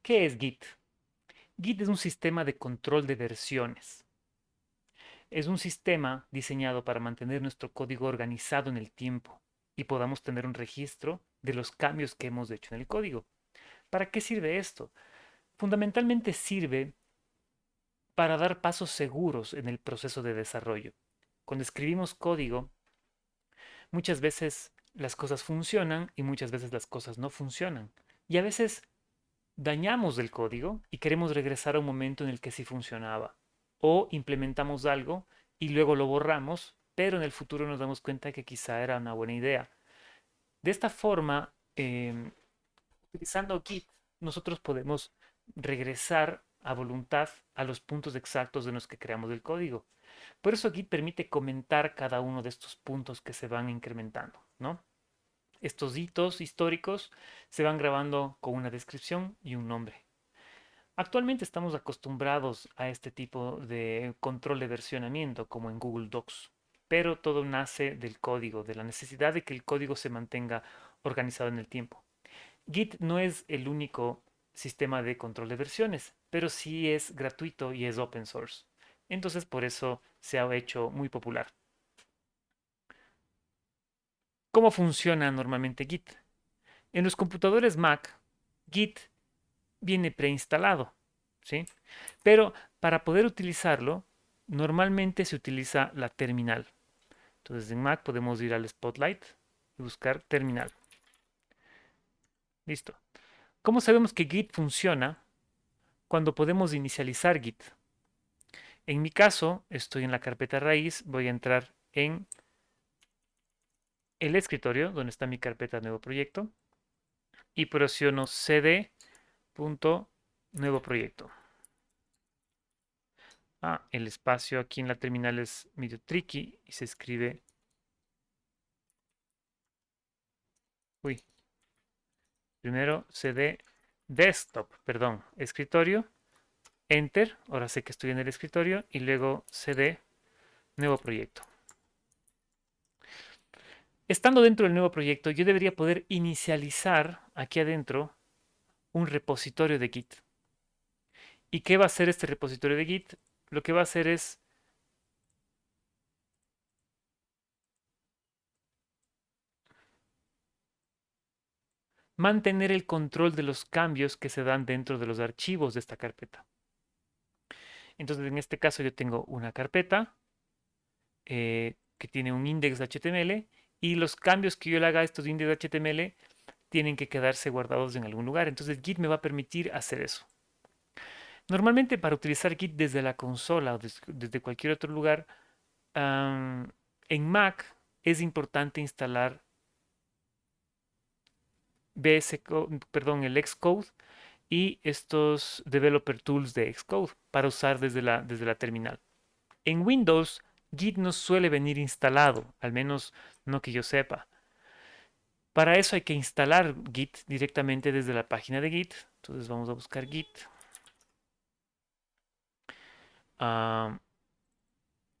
¿Qué es Git? Git es un sistema de control de versiones. Es un sistema diseñado para mantener nuestro código organizado en el tiempo y podamos tener un registro de los cambios que hemos hecho en el código. ¿Para qué sirve esto? Fundamentalmente sirve para dar pasos seguros en el proceso de desarrollo. Cuando escribimos código, muchas veces las cosas funcionan y muchas veces las cosas no funcionan. Y a veces dañamos el código y queremos regresar a un momento en el que sí funcionaba. O implementamos algo y luego lo borramos, pero en el futuro nos damos cuenta que quizá era una buena idea. De esta forma, utilizando Git, nosotros podemos regresar a voluntad a los puntos exactos en los que creamos el código. Por eso Git permite comentar cada uno de estos puntos que se van incrementando, ¿no? Estos hitos históricos se van grabando con una descripción y un nombre. Actualmente estamos acostumbrados a este tipo de control de versionamiento como en Google Docs, pero todo nace del código, de la necesidad de que el código se mantenga organizado en el tiempo. Git no es el único sistema de control de versiones, pero sí es gratuito y es open source. Entonces por eso se ha hecho muy popular. ¿Cómo funciona normalmente Git? En los computadores Mac, Git viene preinstalado, ¿sí? Pero para poder utilizarlo, normalmente se utiliza la terminal. Entonces en Mac podemos ir al Spotlight y buscar terminal. Listo. ¿Cómo sabemos que Git funciona? Cuando podemos inicializar Git. En mi caso, estoy en la carpeta raíz, voy a entrar en el escritorio, donde está mi carpeta nuevo proyecto, y presiono cd punto nuevo proyecto. El espacio aquí en la terminal es medio tricky y se escribe, uy, primero cd desktop, perdón, escritorio, enter, ahora sé que estoy en el escritorio, y luego cd nuevo proyecto. Estando dentro del nuevo proyecto, yo debería poder inicializar aquí adentro un repositorio de Git. ¿Y qué va a hacer este repositorio de Git? Lo que va a hacer es mantener el control de los cambios que se dan dentro de los archivos de esta carpeta. Entonces, en este caso yo tengo una carpeta que tiene un index de HTML y los cambios que yo le haga a estos index de HTML tienen que quedarse guardados en algún lugar. Entonces, Git me va a permitir hacer eso. Normalmente para utilizar Git desde la consola o desde cualquier otro lugar, en Mac es importante instalar perdón, el Xcode y estos developer tools de Xcode para usar desde la terminal. En Windows, Git no suele venir instalado, al menos no que yo sepa. Para eso hay que instalar Git directamente desde la página de Git. Entonces vamos a buscar Git. Ah,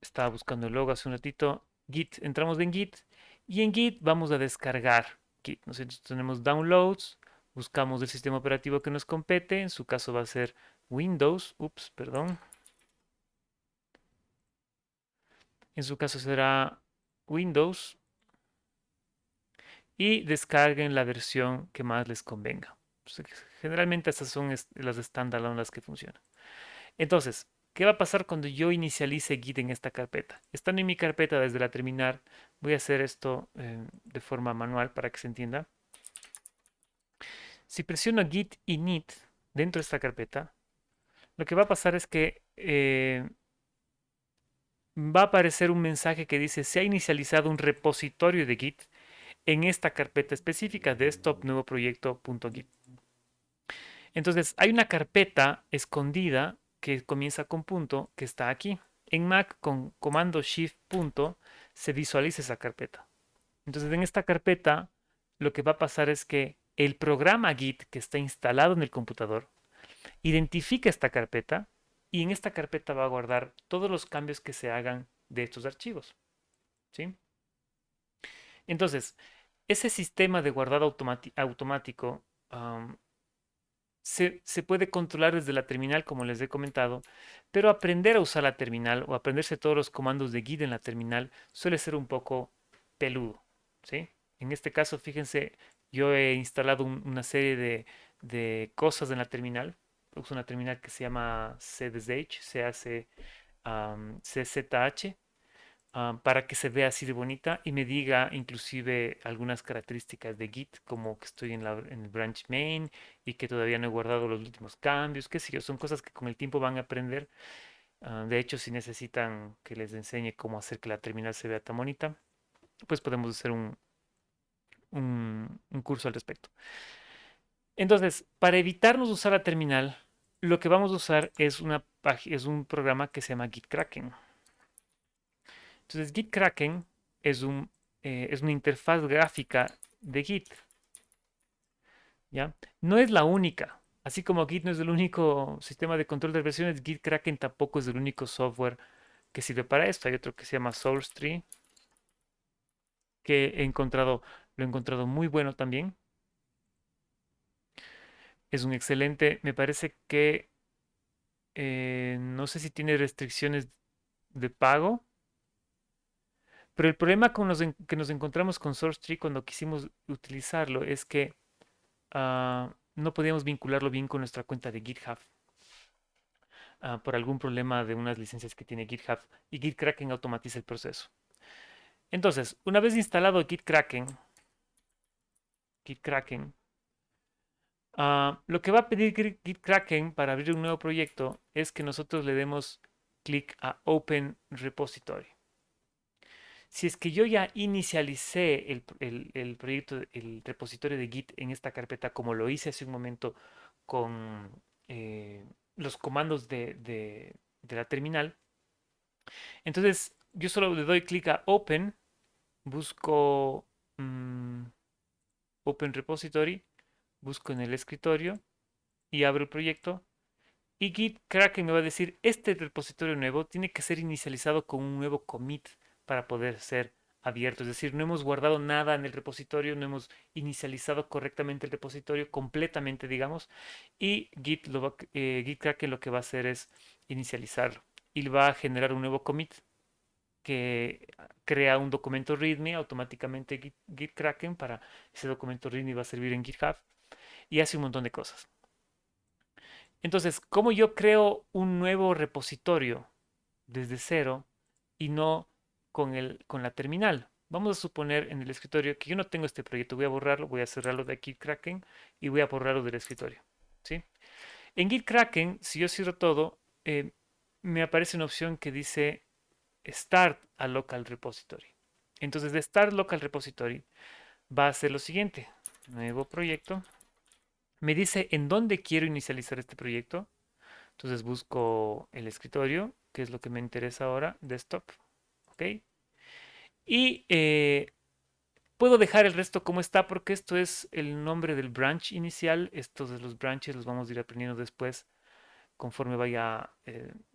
Estaba buscando el logo hace un ratito. Git, entramos en Git y en Git vamos a descargar Git. Nosotros tenemos downloads, buscamos el sistema operativo que nos compete. En su caso va a ser Windows. Ups, perdón. En su caso será Windows y descarguen la versión que más les convenga. Generalmente estas son las standalone las que funcionan. Entonces, ¿qué va a pasar cuando yo inicialice Git en esta carpeta? Estando en mi carpeta desde la terminal, voy a hacer esto de forma manual para que se entienda. Si presiono Git init dentro de esta carpeta, lo que va a pasar es que va a aparecer un mensaje que dice se ha inicializado un repositorio de Git en esta carpeta específica, desktop nuevo proyecto.git. Entonces, hay una carpeta escondida que comienza con punto que está aquí. En Mac, con comando Shift punto, se visualiza esa carpeta. Entonces, en esta carpeta, lo que va a pasar es que el programa Git que está instalado en el computador identifica esta carpeta y en esta carpeta va a guardar todos los cambios que se hagan de estos archivos. ¿Sí? Entonces, ese sistema de guardado automático se puede controlar desde la terminal, como les he comentado, pero aprender a usar la terminal o aprenderse todos los comandos de Git en la terminal suele ser un poco peludo, ¿sí? En este caso, fíjense, yo he instalado una serie de cosas en la terminal. Uso una terminal que se llama CDSH, CZH, para que se vea así de bonita y me diga inclusive algunas características de Git, como que estoy en el branch main y que todavía no he guardado los últimos cambios, qué sé yo, son cosas que con el tiempo van a aprender. De hecho, si necesitan que les enseñe cómo hacer que la terminal se vea tan bonita, pues podemos hacer un curso al respecto. Entonces, para evitarnos usar la terminal, lo que vamos a usar es un programa que se llama GitKraken. Entonces, GitKraken es es una interfaz gráfica de Git, ¿ya? No es la única. Así como Git no es el único sistema de control de versiones, GitKraken tampoco es el único software que sirve para esto. Hay otro que se llama SourceTree, que lo he encontrado muy bueno también. Es un excelente, me parece que no sé si tiene restricciones de pago, pero el problema que nos encontramos con SourceTree cuando quisimos utilizarlo es que no podíamos vincularlo bien con nuestra cuenta de GitHub por algún problema de unas licencias que tiene GitHub y GitKraken automatiza el proceso. Entonces, una vez instalado GitKraken, lo que va a pedir GitKraken para abrir un nuevo proyecto es que nosotros le demos clic a Open Repository. Si es que yo ya inicialicé el proyecto, el repositorio de Git en esta carpeta, como lo hice hace un momento con eh, los comandos de la terminal, entonces yo solo le doy clic a Open, busco mm, Open Repository, busco en el escritorio y abro el proyecto. Y Git Kraken me va a decir, este repositorio nuevo tiene que ser inicializado con un nuevo commit para poder ser abierto. Es decir, no hemos guardado nada en el repositorio, no hemos inicializado correctamente el repositorio completamente, digamos. Y Git Kraken lo que va a hacer es inicializarlo. Y va a generar un nuevo commit que crea un documento README automáticamente Git Kraken para ese documento README va a servir en GitHub y hace un montón de cosas. Entonces, ¿cómo yo creo un nuevo repositorio desde cero y no con la terminal? Vamos a suponer en el escritorio que yo no tengo este proyecto. Voy a borrarlo, voy a cerrarlo de aquí, Kraken, y voy a borrarlo del escritorio. ¿Sí? En GitKraken, si yo cierro todo, me aparece una opción que dice Start a Local Repository. Entonces, de Start Local Repository va a hacer lo siguiente. Nuevo proyecto. Me dice en dónde quiero inicializar este proyecto. Entonces busco el escritorio, que es lo que me interesa ahora, desktop, ¿ok? Y puedo dejar el resto como está porque esto es el nombre del branch inicial. Estos de los branches los vamos a ir aprendiendo después conforme vaya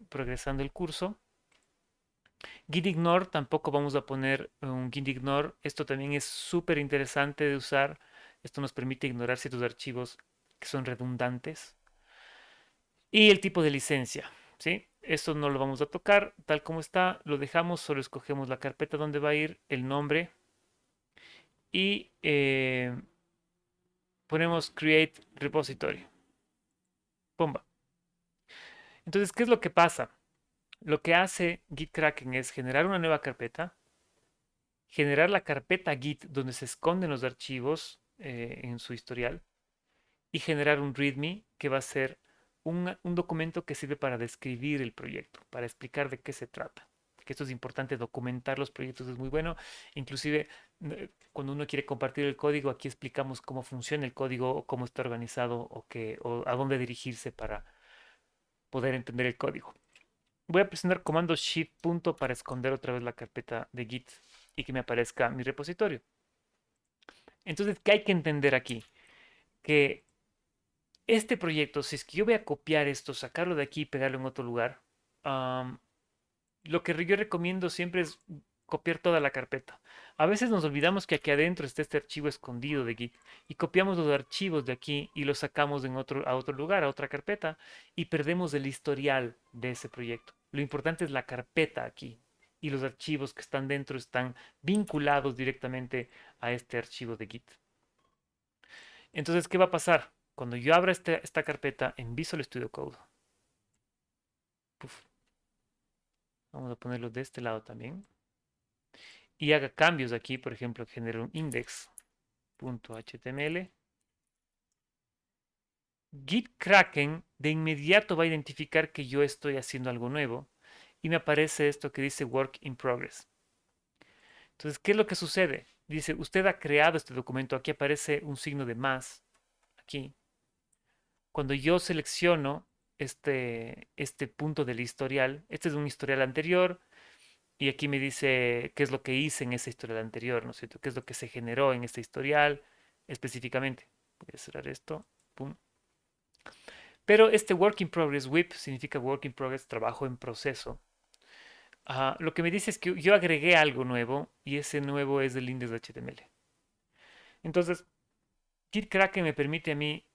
progresando el curso. Git ignore tampoco vamos a poner un git ignore. Esto también es súper interesante de usar. Esto nos permite ignorar ciertos archivos que son redundantes. Y el tipo de licencia, ¿sí? Esto no lo vamos a tocar tal como está, lo dejamos, solo escogemos la carpeta donde va a ir, el nombre y ponemos Create Repository. Pumba. Entonces, ¿qué es lo que pasa? Lo que hace GitKraken es generar una nueva carpeta, generar la carpeta Git donde se esconden los archivos en su historial y generar un README que va a ser un documento que sirve para describir el proyecto, para explicar de qué se trata. Que esto es importante, documentar los proyectos es muy bueno. Inclusive cuando uno quiere compartir el código, aquí explicamos cómo funciona el código, cómo está organizado o a dónde dirigirse para poder entender el código. Voy a presionar comando Shift punto para esconder otra vez la carpeta de Git y que me aparezca mi repositorio. Entonces, ¿qué hay que entender aquí? Que este proyecto, si es que yo voy a copiar esto, sacarlo de aquí y pegarlo en otro lugar, lo que yo recomiendo siempre es copiar toda la carpeta. A veces nos olvidamos que aquí adentro está este archivo escondido de Git y copiamos los archivos de aquí y los sacamos a otro lugar, a otra carpeta y perdemos el historial de ese proyecto. Lo importante es la carpeta aquí y los archivos que están dentro están vinculados directamente a este archivo de Git. Entonces, ¿qué va a pasar? Cuando yo abra esta carpeta en Visual Studio Code, puf, vamos a ponerlo de este lado también, y haga cambios aquí, por ejemplo, genere un index.html, Git Kraken de inmediato va a identificar que yo estoy haciendo algo nuevo y me aparece esto que dice Work in Progress. Entonces, ¿qué es lo que sucede? Dice, usted ha creado este documento, aquí aparece un signo de más, aquí. Cuando yo selecciono este punto del historial, este es un historial anterior, y aquí me dice qué es lo que hice en ese historial anterior, ¿no es cierto? ¿Qué es lo que se generó en este historial específicamente? Voy a cerrar esto. Pum. Pero este Work in Progress, WIP, significa Work in Progress, trabajo en proceso. Lo que me dice es que yo agregué algo nuevo y ese nuevo es el index de HTML. Entonces, GitKraken me permite a mí,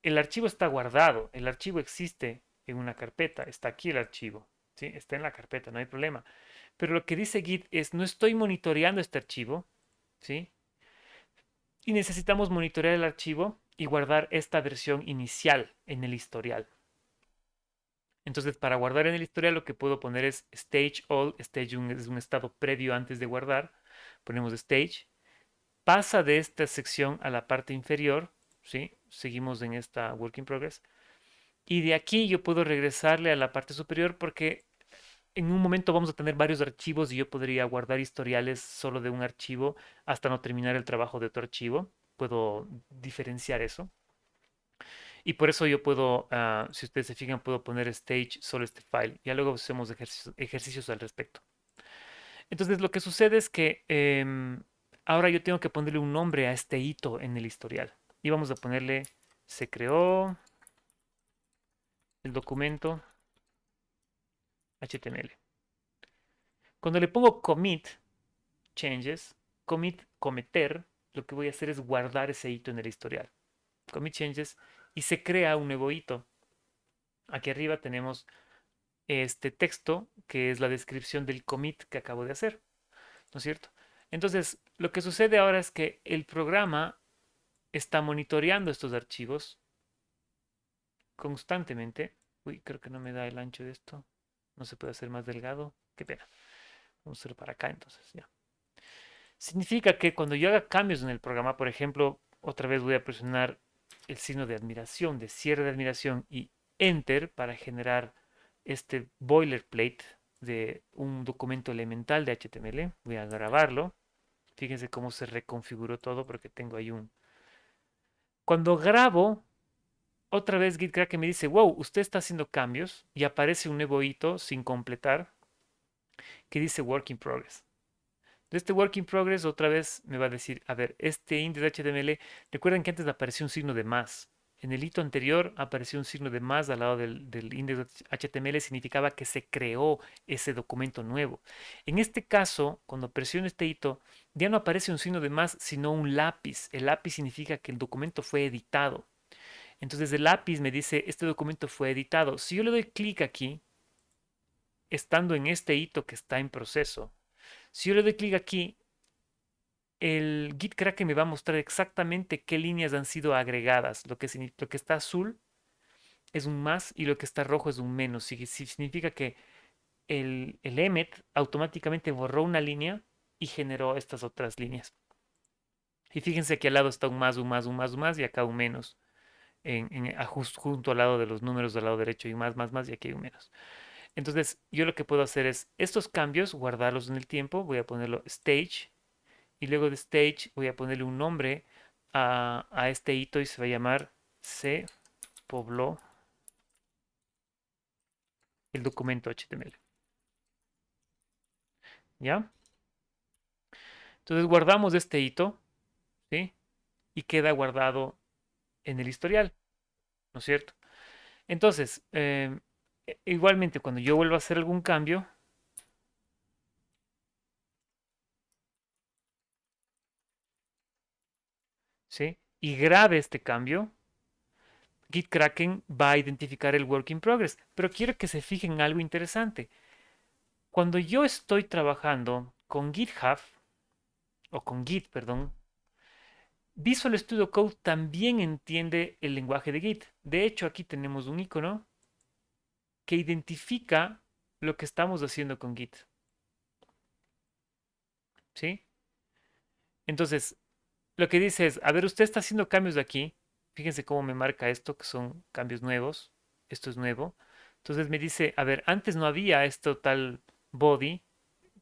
el archivo está guardado, el archivo existe en una carpeta, está aquí el archivo, ¿sí? Está en la carpeta, no hay problema. Pero lo que dice Git es, no estoy monitoreando este archivo, ¿sí? Y necesitamos monitorear el archivo y guardar esta versión inicial en el historial. Entonces, para guardar en el historial lo que puedo poner es stage all, stage es un estado previo antes de guardar, ponemos stage, pasa de esta sección a la parte inferior, ¿sí? Seguimos en esta work in progress, y de aquí yo puedo regresarle a la parte superior porque en un momento vamos a tener varios archivos y yo podría guardar historiales solo de un archivo hasta no terminar el trabajo de otro archivo. Puedo diferenciar eso. Y por eso yo puedo, si ustedes se fijan, puedo poner stage solo este file. Ya luego hacemos ejercicios al respecto. Entonces lo que sucede es que ahora yo tengo que ponerle un nombre a este hito en el historial. Y vamos a ponerle, se creó el documento HTML. Cuando le pongo commit changes, commit, cometer, lo que voy a hacer es guardar ese hito en el historial. Commit changes y se crea un nuevo hito. Aquí arriba tenemos este texto que es la descripción del commit que acabo de hacer, ¿no es cierto? Entonces, lo que sucede ahora es que el programa está monitoreando estos archivos constantemente. Uy, creo que no me da el ancho de esto. No se puede hacer más delgado. Qué pena. Vamos a hacerlo para acá entonces, ya. Significa que cuando yo haga cambios en el programa, por ejemplo, otra vez voy a presionar el signo de admiración, de cierre de admiración y Enter para generar este boilerplate de un documento elemental de HTML. Voy a grabarlo. Fíjense cómo se reconfiguró todo porque tengo ahí un... Cuando grabo, otra vez GitKraken me dice, wow, usted está haciendo cambios y aparece un nuevo hito sin completar que dice Work in Progress. De este Work in Progress otra vez me va a decir, a ver, este index HTML, recuerden que antes apareció un signo de más. En el hito anterior apareció un signo de más al lado del index HTML, significaba que se creó ese documento nuevo. En este caso, cuando presiono este hito, ya no aparece un signo de más, sino un lápiz. El lápiz significa que el documento fue editado. Entonces el lápiz me dice, este documento fue editado. Si yo le doy clic aquí, estando en este hito que está en proceso, si yo le doy clic aquí, el Git Kraken me va a mostrar exactamente qué líneas han sido agregadas. Lo que está azul es un más y lo que está rojo es un menos. Significa que el emmet automáticamente borró una línea y generó estas otras líneas. Y fíjense que al lado está un más, un más, un más, un más y acá un menos. Junto al lado de los números del lado derecho y más, más, más y aquí hay un menos. Entonces yo lo que puedo hacer es estos cambios, guardarlos en el tiempo. Voy a ponerlo stage y luego de stage voy a ponerle un nombre a este hito y se va a llamar se pobló el documento HTML. ¿Ya? Entonces guardamos este hito, ¿sí? Y queda guardado en el historial, ¿no es cierto? Entonces, igualmente cuando yo vuelva a hacer algún cambio, ¿sí? Y grabe este cambio, Git Kraken va a identificar el work in progress. Pero quiero que se fijen en algo interesante. Cuando yo estoy trabajando con GitHub, o con Git, perdón, Visual Studio Code también entiende el lenguaje de Git. De hecho, aquí tenemos un icono que identifica lo que estamos haciendo con Git, ¿sí? Entonces, lo que dice es, a ver, usted está haciendo cambios de aquí. Fíjense cómo me marca esto, que son cambios nuevos. Esto es nuevo. Entonces me dice, a ver, antes no había esto tal body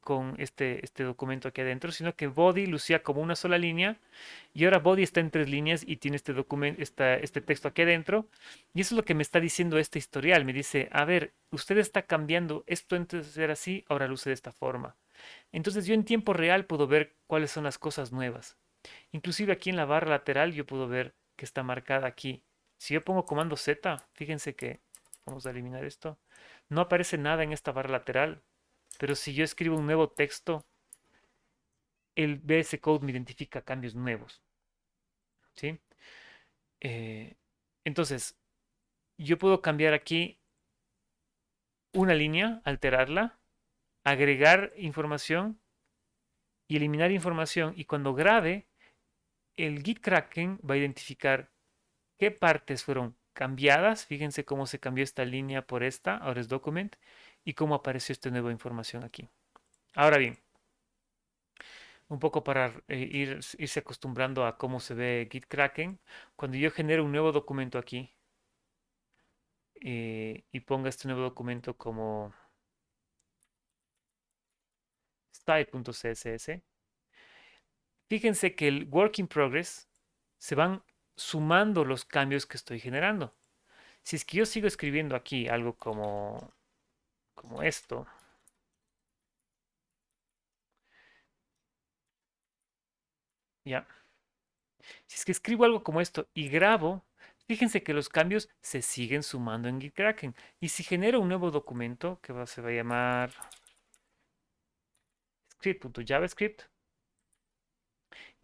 con este documento aquí adentro, sino que body lucía como una sola línea y ahora body está en tres líneas y tiene este documento, este texto aquí adentro. Y eso es lo que me está diciendo este historial. Me dice, a ver, usted está cambiando, esto antes era así, ahora luce de esta forma. Entonces yo en tiempo real puedo ver cuáles son las cosas nuevas. Inclusive aquí en la barra lateral yo puedo ver que está marcada aquí. Si yo pongo comando Z, fíjense que vamos a eliminar esto. No aparece nada en esta barra lateral, pero si yo escribo un nuevo texto, el VS Code me identifica cambios nuevos, ¿sí? Eh, entonces, yo puedo cambiar aquí una línea, alterarla, agregar información y eliminar información. Y cuando grabe, el Git Kraken va a identificar qué partes fueron cambiadas. Fíjense cómo se cambió esta línea por esta, ahora es document, y cómo apareció esta nueva información aquí. Ahora bien, un poco para irse acostumbrando a cómo se ve Git Kraken, cuando yo genero un nuevo documento aquí y ponga este nuevo documento como style.css, fíjense que el work in progress se van sumando los cambios que estoy generando. Si es que yo sigo escribiendo aquí algo como esto, ya. Si es que escribo algo como esto y grabo, fíjense que los cambios se siguen sumando en GitKraken. Y si genero un nuevo documento se va a llamar script.javascript,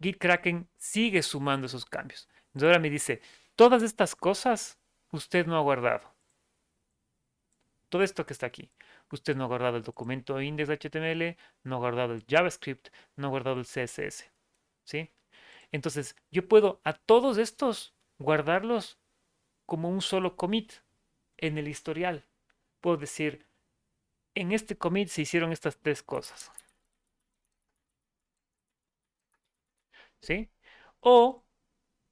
GitKraken sigue sumando esos cambios. Entonces ahora me dice, todas estas cosas usted no ha guardado. Todo esto que está aquí. Usted no ha guardado el documento index.html, no ha guardado el JavaScript, no ha guardado el CSS. ¿Sí? Entonces, yo puedo a todos estos guardarlos como un solo commit en el historial. Puedo decir, en este commit se hicieron estas tres cosas. ¿Sí? O,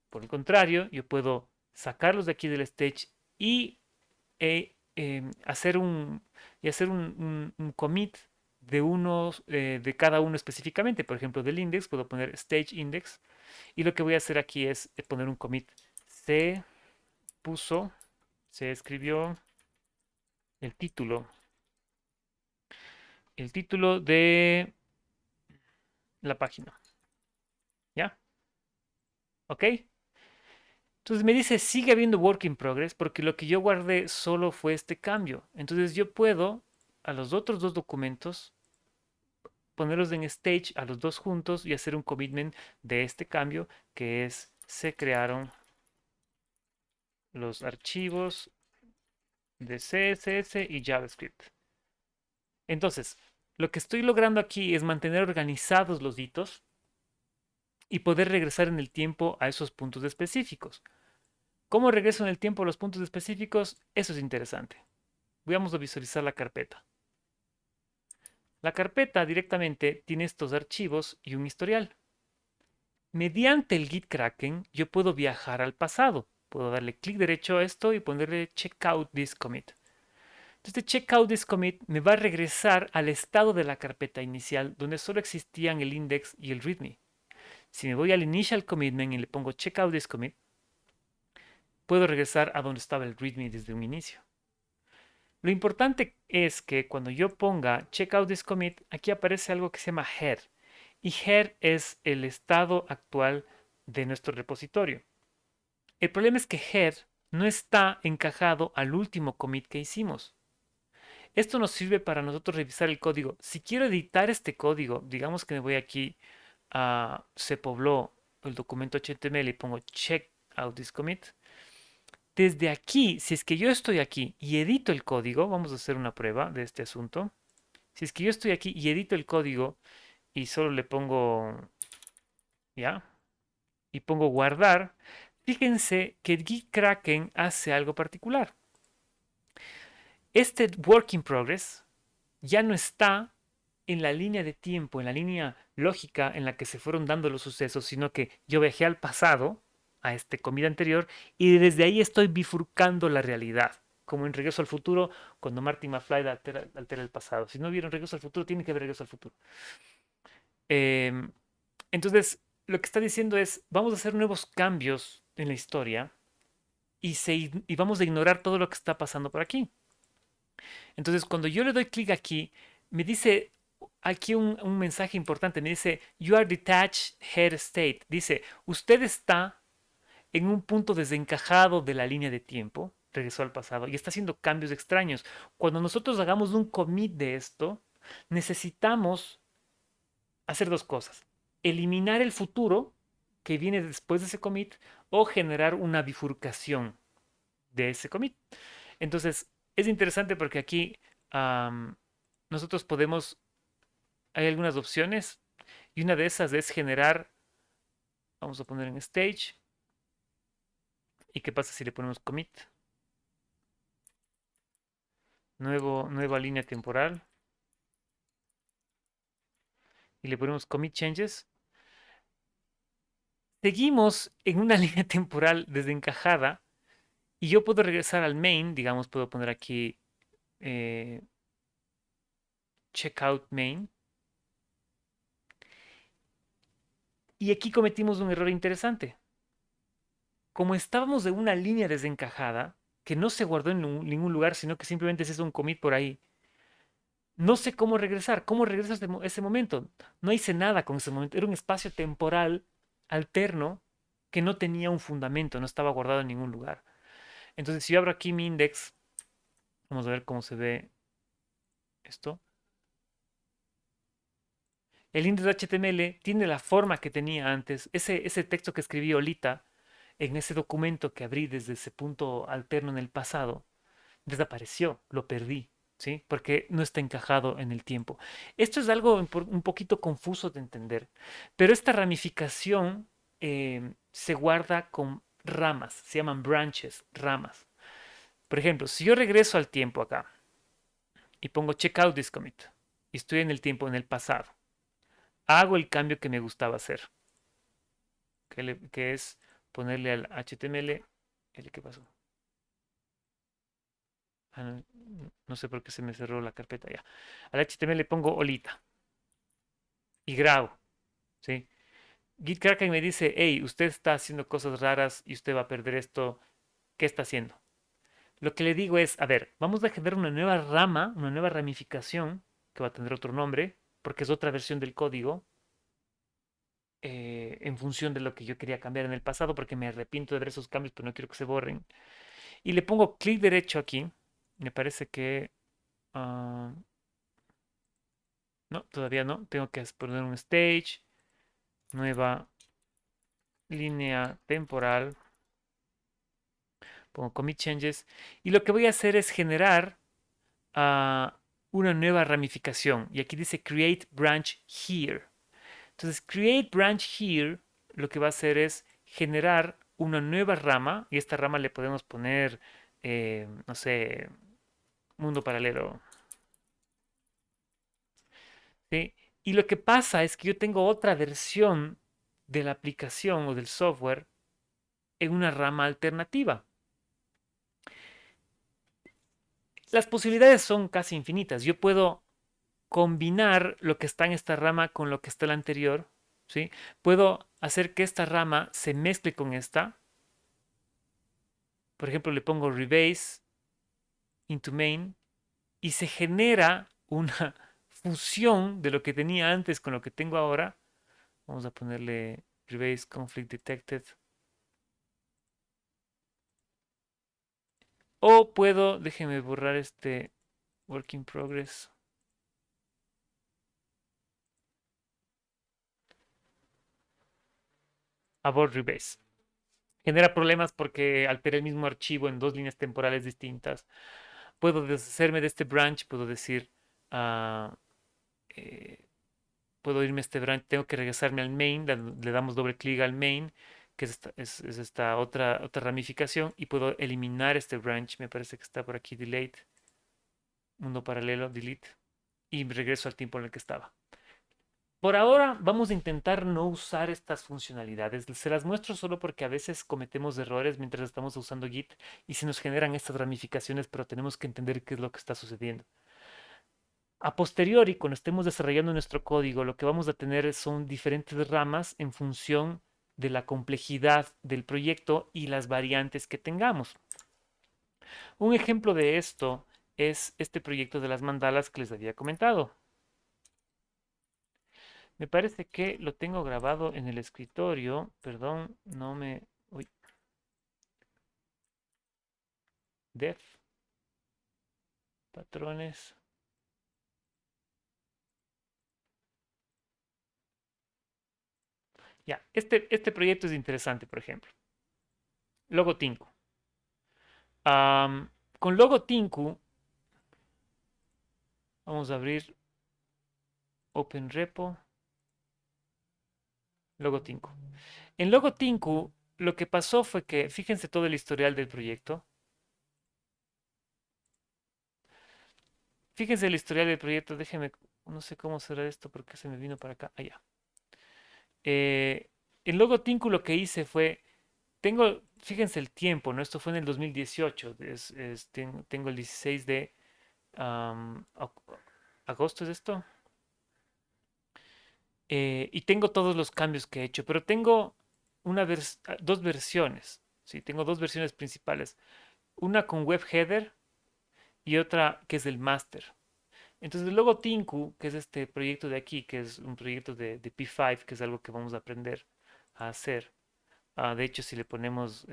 por el contrario, yo puedo sacarlos de aquí del stage y hacer un commit de cada uno específicamente. Por ejemplo, del index puedo poner stage index y lo que voy a hacer aquí es poner un commit. Se puso, se escribió el título, el título de la página. ¿Ya? ¿Ok? Entonces me dice, sigue habiendo work in progress porque lo que yo guardé solo fue este cambio. Entonces yo puedo a los otros dos documentos ponerlos en stage a los dos juntos y hacer un commitment de este cambio que es se crearon los archivos de CSS y JavaScript. Entonces, lo que estoy logrando aquí es mantener organizados los hitos y poder regresar en el tiempo a esos puntos específicos. ¿Cómo regreso en el tiempo a los puntos específicos? Eso es interesante. Vamos a visualizar la carpeta. La carpeta directamente tiene estos archivos y un historial. Mediante el Git Kraken yo puedo viajar al pasado. Puedo darle clic derecho a esto y ponerle checkout this commit. Entonces, checkout this commit me va a regresar al estado de la carpeta inicial donde solo existían el index y el readme. Si me voy al initial commitment y le pongo checkout this commit, puedo regresar a donde estaba el readme desde un inicio. Lo importante es que cuando yo ponga checkout this commit, aquí aparece algo que se llama head. Y head es el estado actual de nuestro repositorio. El problema es que head no está encajado al último commit que hicimos. Esto nos sirve para nosotros revisar el código. Si quiero editar este código, digamos que me voy aquí a Se Pobló el documento HTML y pongo check out this commit, desde aquí, si es que yo estoy aquí y edito el código, vamos a hacer una prueba de este asunto. Si es que yo estoy aquí y edito el código y solo le pongo, ya, y pongo guardar, fíjense que Gitkraken hace algo particular. Este work in progress ya no está en la línea de tiempo, en la línea lógica en la que se fueron dando los sucesos, sino que yo viajé al pasado, a este comida anterior, y desde ahí estoy bifurcando la realidad. Como en Regreso al Futuro, cuando Marty McFly altera el pasado. Si no vieron Regreso al Futuro, tienen que ver Regreso al Futuro. Em, entonces, lo que está diciendo es, vamos a hacer nuevos cambios en la historia y vamos a ignorar todo lo que está pasando por aquí. Entonces, cuando yo le doy clic aquí, me dice aquí un mensaje importante. Me dice, You are detached head state. Dice, usted está en un punto desencajado de la línea de tiempo. Regresó al pasado y está haciendo cambios extraños. Cuando nosotros hagamos un commit de esto, necesitamos hacer dos cosas. Eliminar el futuro que viene después de ese commit o generar una bifurcación de ese commit. Entonces, es interesante porque aquí nosotros podemos, hay algunas opciones y una de esas es generar, vamos a poner en stage, ¿y qué pasa si le ponemos commit? Nueva línea temporal y le ponemos commit changes. Seguimos en una línea temporal desencajada y yo puedo regresar al main, digamos, puedo poner aquí eh, checkout main. Y aquí cometimos un error interesante. Como estábamos de una línea desencajada, que no se guardó en ningún lugar, sino que simplemente se hizo un commit por ahí, no sé cómo regresar. ¿Cómo regreso a ese momento? No hice nada con ese momento. Era un espacio temporal alterno que no tenía un fundamento, no estaba guardado en ningún lugar. Entonces, si yo abro aquí mi index, vamos a ver cómo se ve esto. El index de HTML tiene la forma que tenía antes. Ese texto que escribí Olita en ese documento que abrí desde ese punto alterno en el pasado, desapareció, lo perdí, ¿sí? Porque no está encajado en el tiempo. Esto es algo un poquito confuso de entender, pero esta ramificación se guarda con ramas, se llaman branches, ramas. Por ejemplo, si yo regreso al tiempo acá y pongo check out this commit y estoy en el tiempo, en el pasado, hago el cambio que me gustaba hacer, que es ponerle al HTML, ¿qué pasó? Ah, no, no sé por qué se me cerró la carpeta ya. Al HTML le pongo Olita y grabo, ¿sí? GitKraken me dice, hey, usted está haciendo cosas raras y usted va a perder esto. ¿Qué está haciendo? Lo que le digo es, a ver, vamos a generar una nueva rama, una nueva ramificación que va a tener otro nombre, porque es otra versión del código en función de lo que yo quería cambiar en el pasado, porque me arrepiento de ver esos cambios, pero no quiero que se borren. Y le pongo clic derecho aquí. Me parece que... ah, no, todavía no. Tengo que poner un stage, nueva línea temporal. Pongo commit changes. Y lo que voy a hacer es generar una nueva ramificación. Y aquí dice create branch here. Entonces, create branch here lo que va a hacer es generar una nueva rama. Y esta rama le podemos poner, no sé, mundo paralelo. ¿Sí? Y lo que pasa es que yo tengo otra versión de la aplicación o del software en una rama alternativa. Las posibilidades son casi infinitas. Yo puedo combinar lo que está en esta rama con lo que está en la anterior, ¿sí? Puedo hacer que esta rama se mezcle con esta. Por ejemplo, le pongo rebase into main y se genera una fusión de lo que tenía antes con lo que tengo ahora. Vamos a ponerle rebase conflict detected. O puedo, déjenme borrar este work in progress. abort rebase. Genera problemas porque altera el mismo archivo en dos líneas temporales distintas. Puedo deshacerme de este branch, puedo decir, ah, eh, puedo irme a este branch, tengo que regresarme al main, le damos doble clic al main, que es esta otra ramificación, y puedo eliminar este branch, me parece que está por aquí, delete, mundo paralelo, delete, y regreso al tiempo en el que estaba. Por ahora vamos a intentar no usar estas funcionalidades. Se las muestro solo porque a veces cometemos errores mientras estamos usando Git y se nos generan estas ramificaciones, pero tenemos que entender qué es lo que está sucediendo. A posteriori, cuando estemos desarrollando nuestro código, lo que vamos a tener son diferentes ramas en función de la complejidad del proyecto y las variantes que tengamos. Un ejemplo de esto es este proyecto de las mandalas que les había comentado. Me parece que lo tengo grabado en el escritorio. Perdón, no me... Uy, def, patrones. Ya, este proyecto es interesante, por ejemplo. Logo Tinku. Con Logo Tinku, vamos a abrir Open Repo, Logo Tinku. En Logo Tinku, lo que pasó fue que, fíjense todo el historial del proyecto. Fíjense el historial del proyecto. Déjenme, no sé cómo será esto porque se me vino para acá. Allá. En Logo Tinku lo que hice fue fíjense el tiempo, ¿no? Esto fue en el 2018, tengo el 16 de agosto, ¿es esto? Y tengo todos los cambios que he hecho, pero tengo dos versiones, ¿sí? Tengo dos versiones principales, una con web header y otra que es el master. Entonces, el logo Tinku, que es este proyecto de aquí, que es un proyecto de P5, que es algo que vamos a aprender a hacer. De hecho, si le ponemos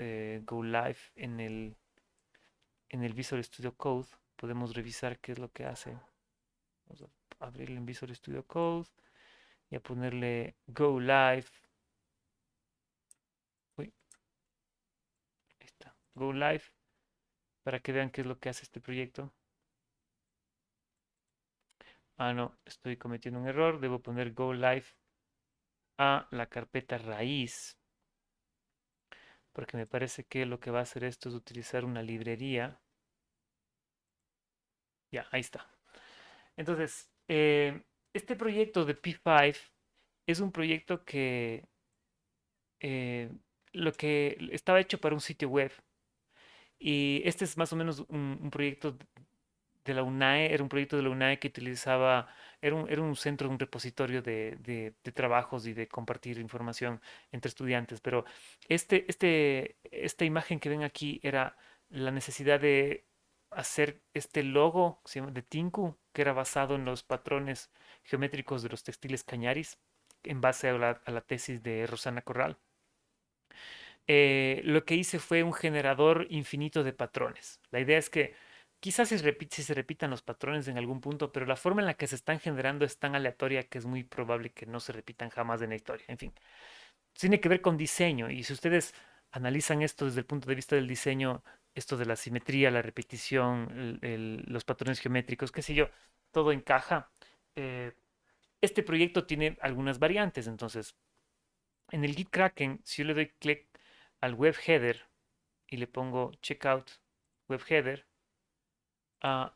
Go Live en el Visual Studio Code, podemos revisar qué es lo que hace. Vamos a abrirle en Visual Studio Code y a ponerle Go Live. Uy, ahí está. Go Live para que vean qué es lo que hace este proyecto. No, estoy cometiendo un error. Debo poner Go Live a la carpeta raíz. Porque me parece que lo que va a hacer esto es utilizar una librería. Ya, ahí está. Entonces, este proyecto de P5 es un proyecto que lo que estaba hecho para un sitio web. Y este es más o menos un proyecto de la UNAE, era un proyecto de la UNAE que utilizaba, era un centro, un repositorio de trabajos y de compartir información entre estudiantes. Pero esta imagen que ven aquí era la necesidad de hacer este logo que se llama de Tinku, que era basado en los patrones geométricos de los textiles Cañaris, en base a la tesis de Rosana Corral. Lo que hice fue un generador infinito de patrones. La idea es que quizás si se repitan los patrones en algún punto, pero la forma en la que se están generando es tan aleatoria que es muy probable que no se repitan jamás en la historia. En fin, tiene que ver con diseño y si ustedes analizan esto desde el punto de vista del diseño, esto de la simetría, la repetición, los patrones geométricos, qué sé yo, todo encaja. Eh, este proyecto tiene algunas variantes, entonces en el Git Kraken, si yo le doy clic al web header y le pongo checkout web header, ah,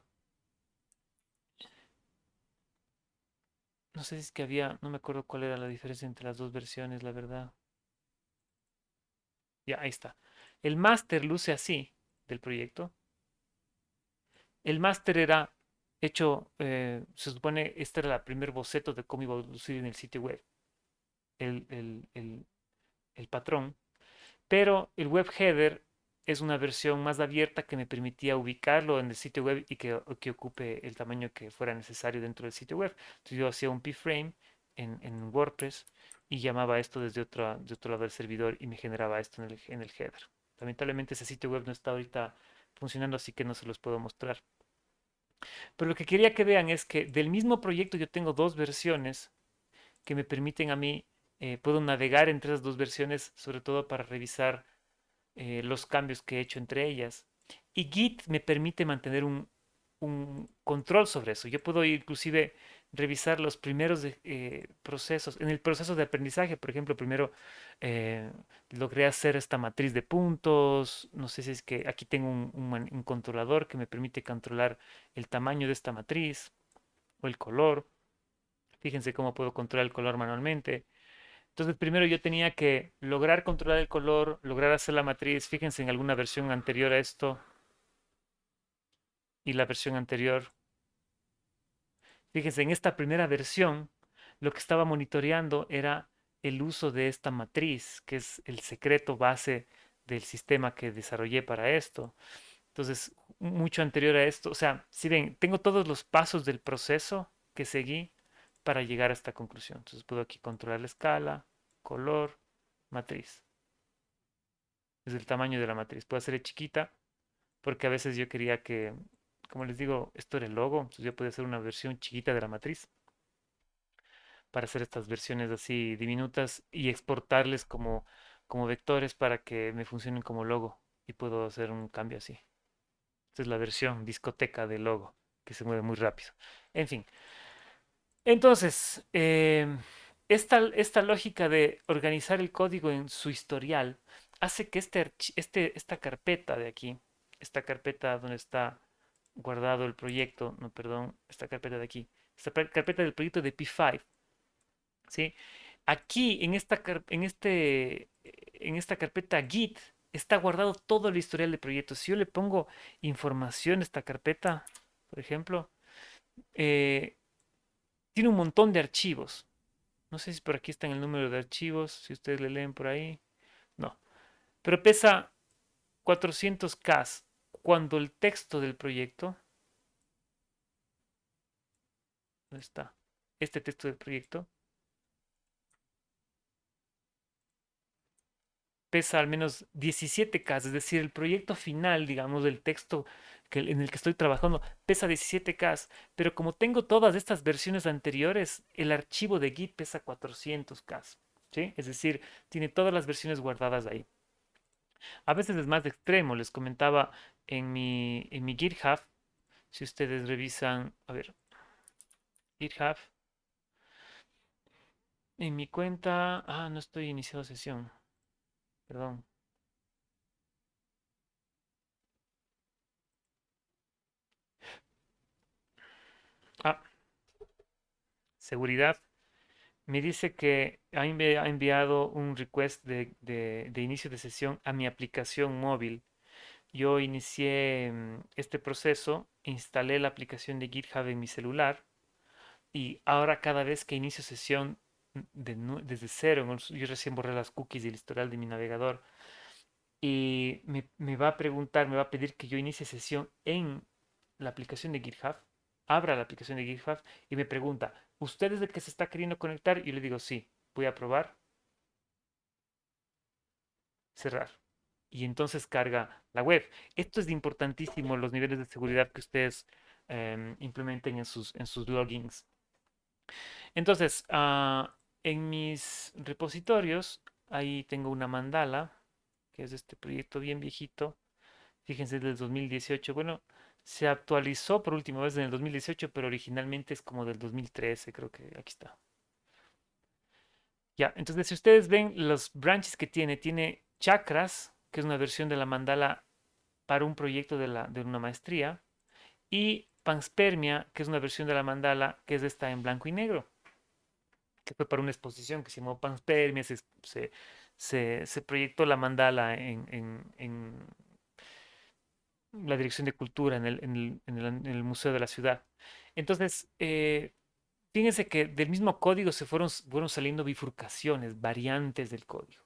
no sé si es que no me acuerdo cuál era la diferencia entre las dos versiones, la verdad. Ya, ahí está. El master luce así del proyecto. El master era hecho, se supone, este era el primer boceto de cómo iba a lucir en el sitio web, el, el, el, el patrón. Pero el web header es una versión más abierta que me permitía ubicarlo en el sitio web y que ocupe el tamaño que fuera necesario dentro del sitio web. Entonces yo hacía un pframe en WordPress y llamaba esto de otro lado del servidor y me generaba esto en el header. Lamentablemente ese sitio web no está ahorita funcionando, así que no se los puedo mostrar. Pero lo que quería que vean es que del mismo proyecto yo tengo dos versiones que me permiten a mí puedo navegar entre esas dos versiones, sobre todo para revisar los cambios que he hecho entre ellas. Y Git me permite mantener un control sobre eso. Yo puedo inclusive revisar los primeros procesos. En el proceso de aprendizaje, por ejemplo, primero eh, logré hacer esta matriz de puntos. No sé si es que aquí tengo un controlador que me permite controlar el tamaño de esta matriz o el color. Fíjense cómo puedo controlar el color manualmente. Entonces, primero yo tenía que lograr controlar el color, lograr hacer la matriz. Fíjense en alguna versión anterior a esto y la versión anterior. Fíjense, en esta primera versión, lo que estaba monitoreando era el uso de esta matriz, que es el secreto base del sistema que desarrollé para esto. Entonces, mucho anterior a esto, o sea, si ven, tengo todos los pasos del proceso que seguí para llegar a esta conclusión. Entonces, puedo aquí controlar la escala, color, matriz. Es el tamaño de la matriz. Puedo hacerle chiquita porque a veces yo quería que, como les digo, esto era el logo, entonces yo podía hacer una versión chiquita de la matriz para hacer estas versiones así diminutas y exportarles como vectores para que me funcionen como logo y puedo hacer un cambio así. Esta es la versión discoteca del logo que se mueve muy rápido. En fin, entonces, esta lógica de organizar el código en su historial hace que esta carpeta de aquí, esta carpeta donde está guardado el proyecto, no, perdón, esta carpeta de aquí, esta carpeta del proyecto de P5, ¿sí? Aquí en esta carpeta Git está guardado todo el historial de proyectos. Si yo le pongo información a esta carpeta, por ejemplo, eh, tiene un montón de archivos. No sé si por aquí está en el número de archivos, si ustedes le leen por ahí. No, pero pesa 400K cuando el texto del proyecto, ¿dónde está? Este texto del proyecto pesa al menos 17K, es decir, el proyecto final, digamos, del texto en el que estoy trabajando, pesa 17K, pero como tengo todas estas versiones anteriores, el archivo de Git pesa 400K, ¿sí? Es decir, tiene todas las versiones guardadas ahí. A veces es más extremo, les comentaba en mi GitHub, si ustedes revisan, a ver, GitHub, en mi cuenta, no estoy iniciando sesión, perdón. Ah, seguridad. Me dice que ha enviado un request de inicio de sesión a mi aplicación móvil. Yo inicié este proceso, instalé la aplicación de GitHub en mi celular y ahora cada vez que inicio sesión desde cero, yo recién borré las cookies y el historial de mi navegador y me va a preguntar, me va a pedir que yo inicie sesión en la aplicación de GitHub, abra la aplicación de GitHub y me pregunta, ¿usted es el que se está queriendo conectar? Y yo le digo, sí, voy a probar, cerrar. Y entonces carga la web. Esto es importantísimo, los niveles de seguridad que ustedes implementen en sus logins. Entonces, en mis repositorios, ahí tengo una mandala, que es este proyecto bien viejito. Fíjense, es del 2018. Bueno, se actualizó por última vez en el 2018, pero originalmente es como del 2013, creo que aquí está. Ya, entonces si ustedes ven los branches que tiene Chakras, que es una versión de la mandala para un proyecto de una maestría, y Panspermia, que es una versión de la mandala que es esta en blanco y negro, que fue para una exposición que se llamó Panspermia, se proyectó la mandala en la Dirección de Cultura, en el Museo de la Ciudad. Entonces, fíjense que del mismo código fueron saliendo bifurcaciones, variantes del código.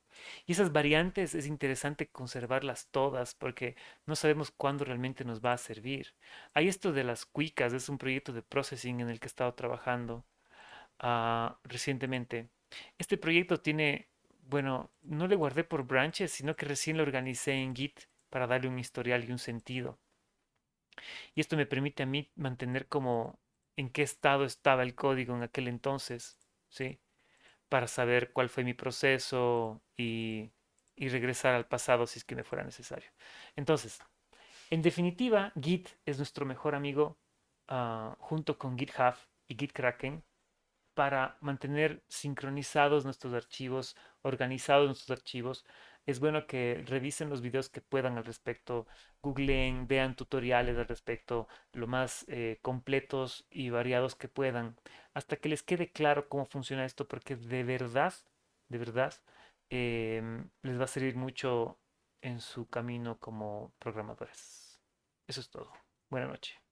Y esas variantes es interesante conservarlas todas porque no sabemos cuándo realmente nos va a servir. Hay esto de las cuicas, es un proyecto de processing en el que he estado trabajando recientemente. Este proyecto tiene, bueno, no le guardé por branches, sino que recién lo organicé en Git para darle un historial y un sentido. Y esto me permite a mí mantener como en qué estado estaba el código en aquel entonces, ¿sí? para saber cuál fue mi proceso y regresar al pasado si es que me fuera necesario. Entonces, en definitiva, Git es nuestro mejor amigo junto con GitHub y GitKraken para mantener sincronizados nuestros archivos, organizados nuestros archivos. Es bueno que revisen los videos que puedan al respecto, googleen, vean tutoriales al respecto, lo más completos y variados que puedan, hasta que les quede claro cómo funciona esto, porque de verdad, les va a servir mucho en su camino como programadores. Eso es todo. Buenas noches.